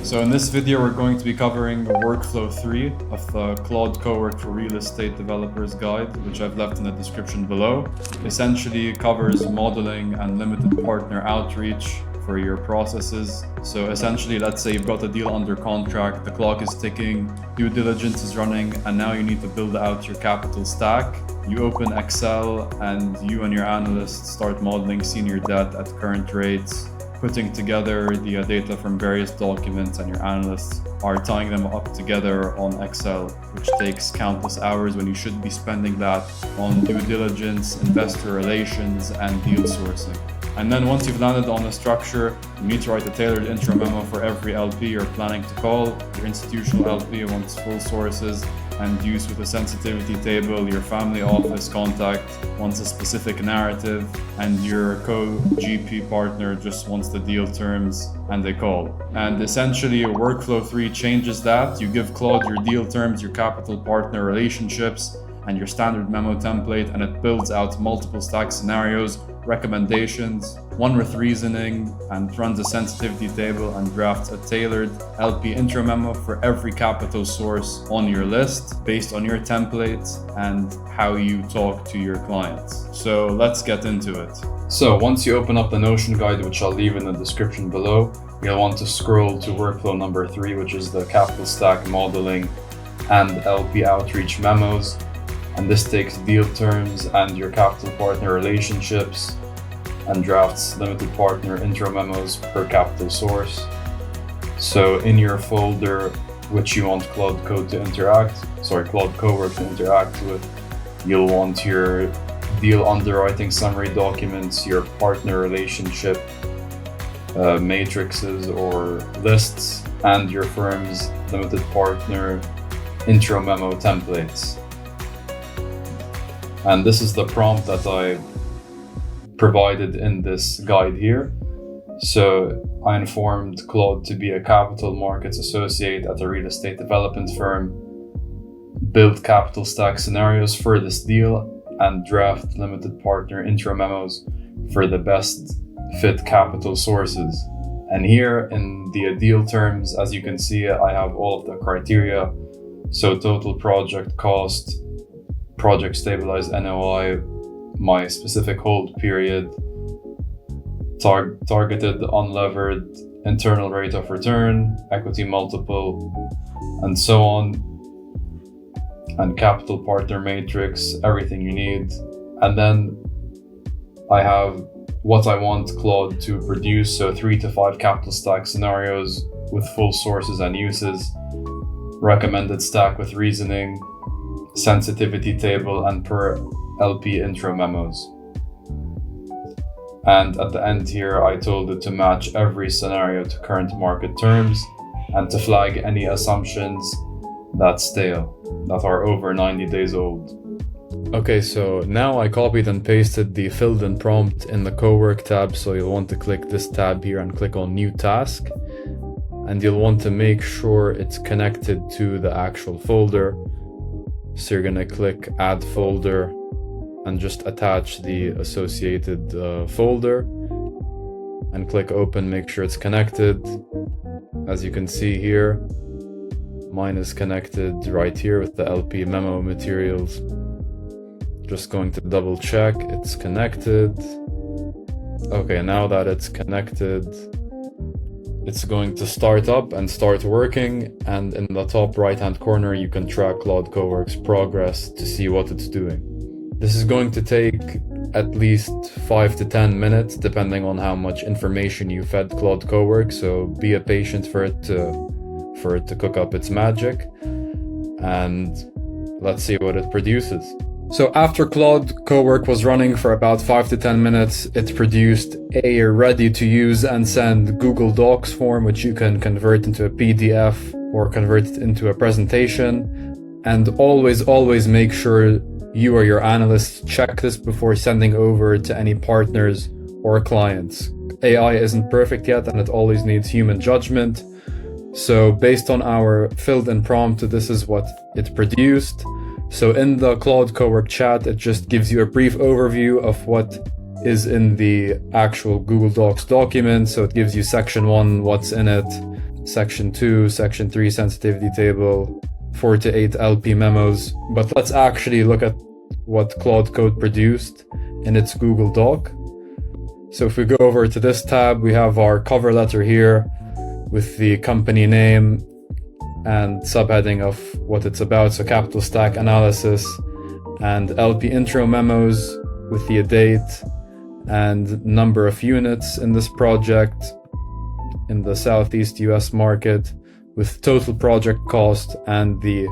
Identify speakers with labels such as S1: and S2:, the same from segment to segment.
S1: So in this video, we're going to be covering workflow 3 of the Claude Cowork for Real Estate Developers Guide, which I've left in the description below. Essentially, it covers modeling and limited partner outreach for your processes. So essentially, let's say you've got a deal under contract, the clock is ticking, due diligence is running, and now you need to build out your capital stack. You open Excel and you and your analysts start modeling senior debt at current rates, putting together the data from various documents, and your analysts are tying them up together on Excel, which takes countless hours when you should be spending that on due diligence, investor relations, and deal sourcing. And then once you've landed on a structure, you need to write a tailored intro memo for every LP you're planning to call. Your institutional LP wants full sources and use with a sensitivity table. Your family office contact wants a specific narrative, and your co-GP partner just wants the deal terms and they call. And essentially, workflow 3 changes that. You give Claude your deal terms, your capital partner relationships, and your standard memo template, and it builds out multiple stack scenarios, recommendations, one with reasoning, and runs a sensitivity table and drafts a tailored LP intro memo for every capital source on your list based on your templates and how you talk to your clients. So let's get into it. So once you open up the Notion guide, which I'll leave in the description below, you'll want to scroll to workflow number 3, which is the capital stack modeling and LP outreach memos. And this takes deal terms and your capital partner relationships and drafts limited partner intro memos per capital source. So in your folder, which you want Claude Cowork to interact with, you'll want your deal underwriting summary documents, your partner relationship matrices or lists, and your firm's limited partner intro memo templates. And this is the prompt that I provided in this guide here. So I informed Claude to be a capital markets associate at a real estate development firm, build capital stack scenarios for this deal, and draft limited partner intro memos for the best fit capital sources. And here in the deal terms, as you can see, I have all of the criteria. So total project cost, project stabilized NOI, my specific hold period, targeted unlevered internal rate of return, equity multiple, and so on, and capital partner matrix, everything you need. And then I have what I want Claude to produce, so 3 to 5 capital stack scenarios with full sources and uses, recommended stack with reasoning, sensitivity table, and per LP intro memos. And at the end here, I told it to match every scenario to current market terms and to flag any assumptions that are over 90 days old. Okay, so now I copied and pasted the filled in prompt in the Cowork tab. So you'll want to click this tab here and click on New Task. And you'll want to make sure it's connected to the actual folder. So you're going to click Add Folder and just attach the associated folder and click Open, make sure it's connected. As you can see here, mine is connected right here with the LP memo materials. Just going to double check it's connected. Okay, now that it's connected, it's going to start up and start working, and in the top right hand corner you can track Claude Cowork's progress to see what it's doing. This is going to take at least 5 to 10 minutes depending on how much information you fed Claude Cowork, so be patient for it to cook up its magic, and let's see what it produces. So after Claude Cowork was running for about 5 to 10 minutes, it produced a ready to use and send Google Docs form, which you can convert into a PDF or convert it into a presentation. And always make sure you or your analysts check this before sending over to any partners or clients. AI isn't perfect yet, and it always needs human judgment. So based on our filled in prompt, this is what it produced. So in the Claude Cowork chat, it just gives you a brief overview of what is in the actual Google Docs document. So it gives you section 1, what's in it, Section 2, Section 3 sensitivity table, 4 to 8 LP memos. But let's actually look at what Claude Code produced in its Google Doc. So if we go over to this tab, we have our cover letter here with the company name and subheading of what it's about, so capital stack analysis, and LP intro memos with the date and number of units in this project in the Southeast US market, with total project cost and the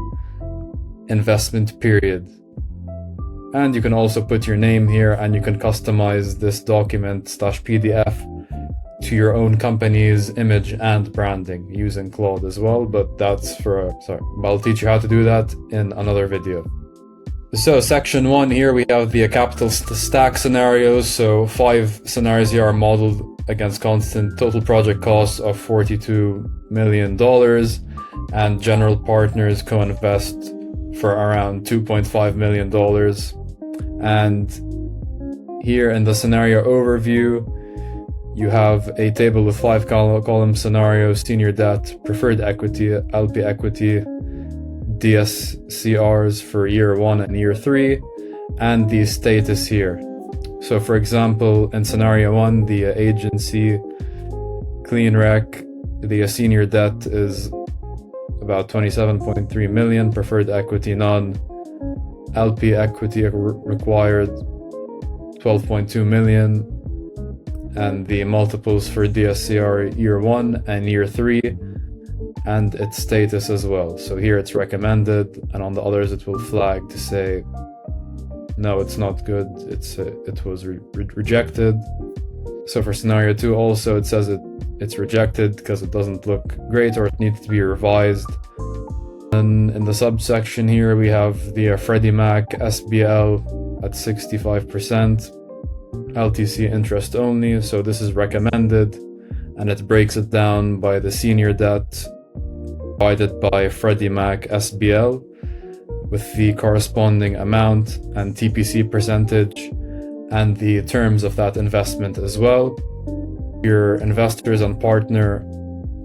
S1: investment period. And you can also put your name here, and you can customize this document /PDF to your own company's image and branding using Claude as well, but that's I'll teach you how to do that in another video. So section 1 here, we have the capital stack scenarios. So 5 scenarios here are modeled against constant total project costs of $42 million, and general partners co-invest for around $2.5 million. And here in the scenario overview, you have a table with 5 column scenarios: senior debt, preferred equity, LP equity, DSCRs for year 1 and year 3, and the status here. So for example, in scenario 1, the agency clean rec, the senior debt is about 27.3 million, preferred equity none, LP equity required 12.2 million, and the multiples for DSCR year 1 and year 3, and its status as well. So here it's recommended, and on the others it will flag to say no, it's not good, it was rejected. So for scenario 2 also, it says it's rejected because it doesn't look great or it needs to be revised. And in the subsection here, we have the Freddie Mac SBL at 65%, LTC interest only, so this is recommended, and it breaks it down by the senior debt divided by Freddie Mac SBL with the corresponding amount and TPC percentage and the terms of that investment as well. Your investors and partner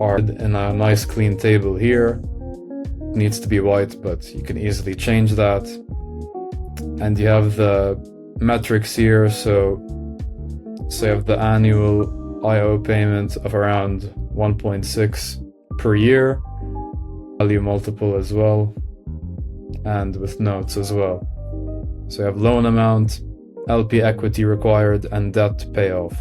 S1: are in a nice clean table here. It needs to be white, but you can easily change that. And you have the metrics here, so you have the annual IO payment of around 1.6 per year, value multiple as well, and with notes as well. So you have loan amount, LP equity required, and debt payoff.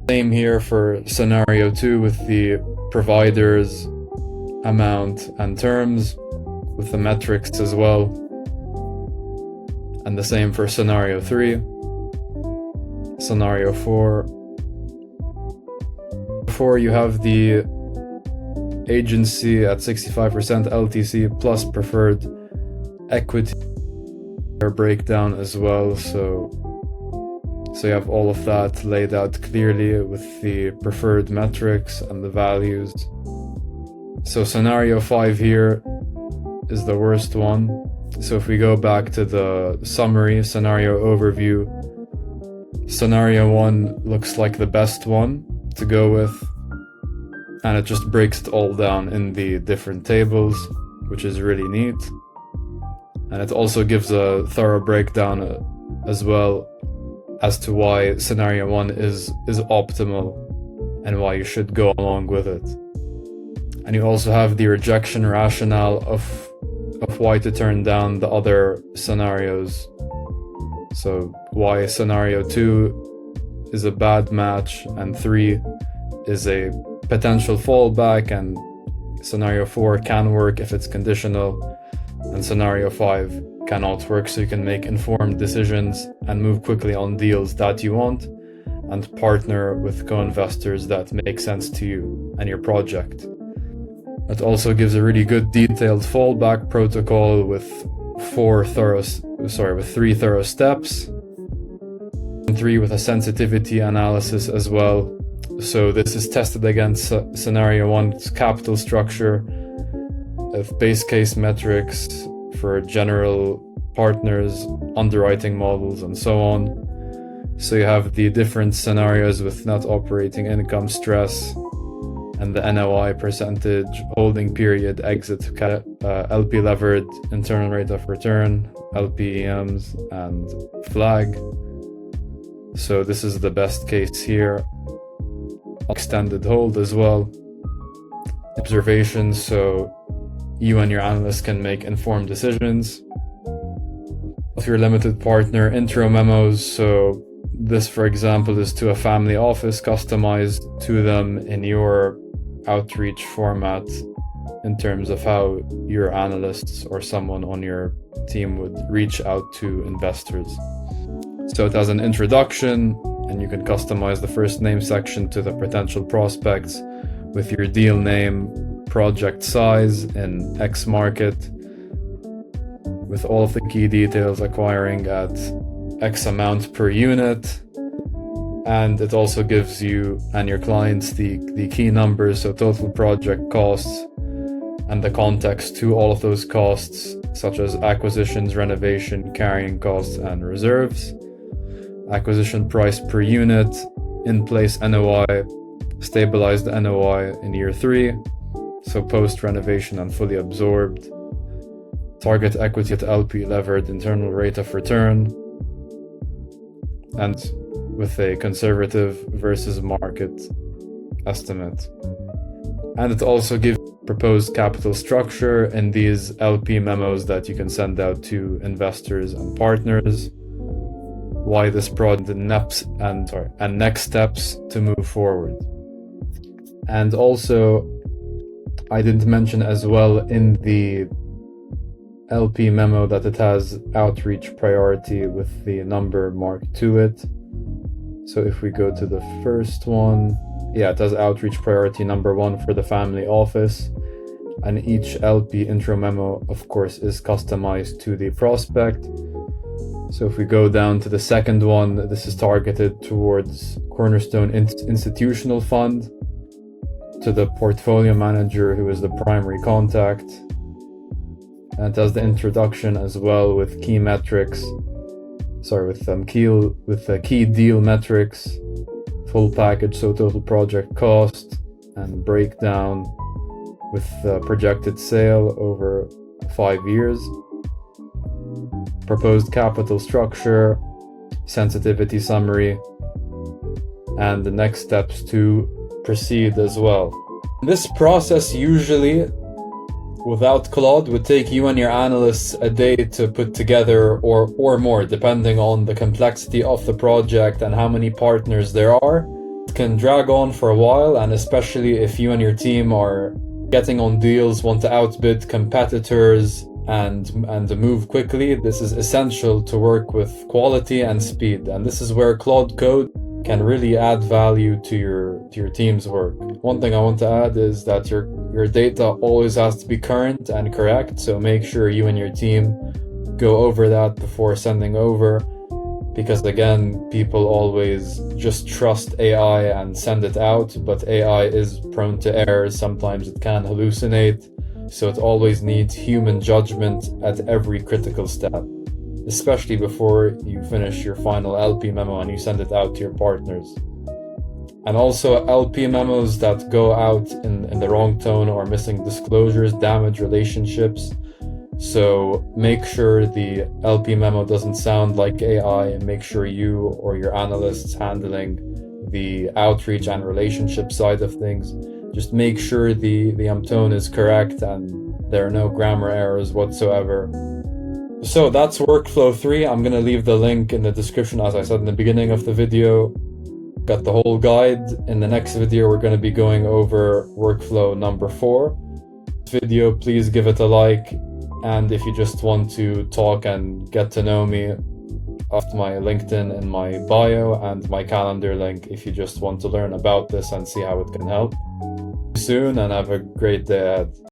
S1: Same here for scenario 2 with the providers, amount, and terms, with the metrics as well. And the same for scenario 3. Scenario 4. Before you have the agency at 65% LTC plus preferred equity breakdown as well. So you have all of that laid out clearly with the preferred metrics and the values. So scenario 5 here is the worst one. So if we go back to the summary, scenario overview, scenario 1 looks like the best one to go with, and it just breaks it all down in the different tables, which is really neat. And it also gives a thorough breakdown as well as to why scenario 1 is optimal and why you should go along with it. And you also have the rejection rationale of why to turn down the other scenarios. So why scenario 2 is a bad match and 3 is a potential fallback, and scenario 4 can work if it's conditional, and scenario 5 cannot work, so you can make informed decisions and move quickly on deals that you want and partner with co-investors that make sense to you and your project. It also gives a really good detailed fallback protocol with 3 thorough steps, and 3 with a sensitivity analysis as well. So this is tested against scenario 1's capital structure, with base case metrics for general partners, underwriting models, and so on. So you have the different scenarios with net operating income stress and the NOI percentage, holding period, exit, LP levered, internal rate of return, LPEMs, and flag. So this is the best case here. Extended hold as well. Observations, so you and your analyst can make informed decisions. If you're a limited partner, intro memos, so this, for example, is to a family office, customized to them in your outreach format in terms of how your analysts or someone on your team would reach out to investors. So it has an introduction, and you can customize the first name section to the potential prospects with your deal name, project size in X market, with all of the key details, acquiring at X amount per unit. And it also gives you and your clients the key numbers, so total project costs and the context to all of those costs, such as acquisitions, renovation, carrying costs, and reserves. Acquisition price per unit, in place NOI, stabilized NOI in year 3, so post renovation and fully absorbed. Target equity at LP levered, internal rate of return, and with a conservative versus market estimate. And it also gives proposed capital structure in these LP memos that you can send out to investors and partners. Why this project, and next steps to move forward. And also, I didn't mention as well in the LP memo that it has outreach priority with the number marked to it. So if we go to the first one, yeah, it has outreach priority number 1 for the family office, and each LP intro memo, of course, is customized to the prospect. So if we go down to the second one, this is targeted towards Cornerstone Institutional Fund, to the portfolio manager who is the primary contact. And it has the introduction as well with key metrics, with key deal metrics, full package, so total project cost, and breakdown with the projected sale over 5 years. Proposed capital structure, sensitivity summary, and the next steps to proceed as well. This process usually, without Claude, would take you and your analysts a day to put together, or more, depending on the complexity of the project and how many partners there are. It can drag on for a while, and especially if you and your team are getting on deals, want to outbid competitors, and move quickly, this is essential to work with quality and speed. And this is where Claude Code can really add value to your team's work. One thing I want to add is that your data always has to be current and correct, so make sure you and your team go over that before sending over, because again, people always just trust AI and send it out, but AI is prone to errors. Sometimes it can hallucinate. So it always needs human judgment at every critical step, especially before you finish your final LP memo and you send it out to your partners. And also, LP memos that go out in the wrong tone or missing disclosures damage relationships. So make sure the LP memo doesn't sound like AI, and make sure you or your analysts handling the outreach and relationship side of things, just make sure the tone is correct and there are no grammar errors whatsoever. So that's workflow 3. I'm going to leave the link in the description, as I said in the beginning of the video. Got the whole guide. In the next video, we're going to be going over workflow number 4. This video, please give it a like. And if you just want to talk and get to know me, off my LinkedIn in my bio and my calendar link if you just want to learn about this and see how it can help. See you soon, and have a great day ahead.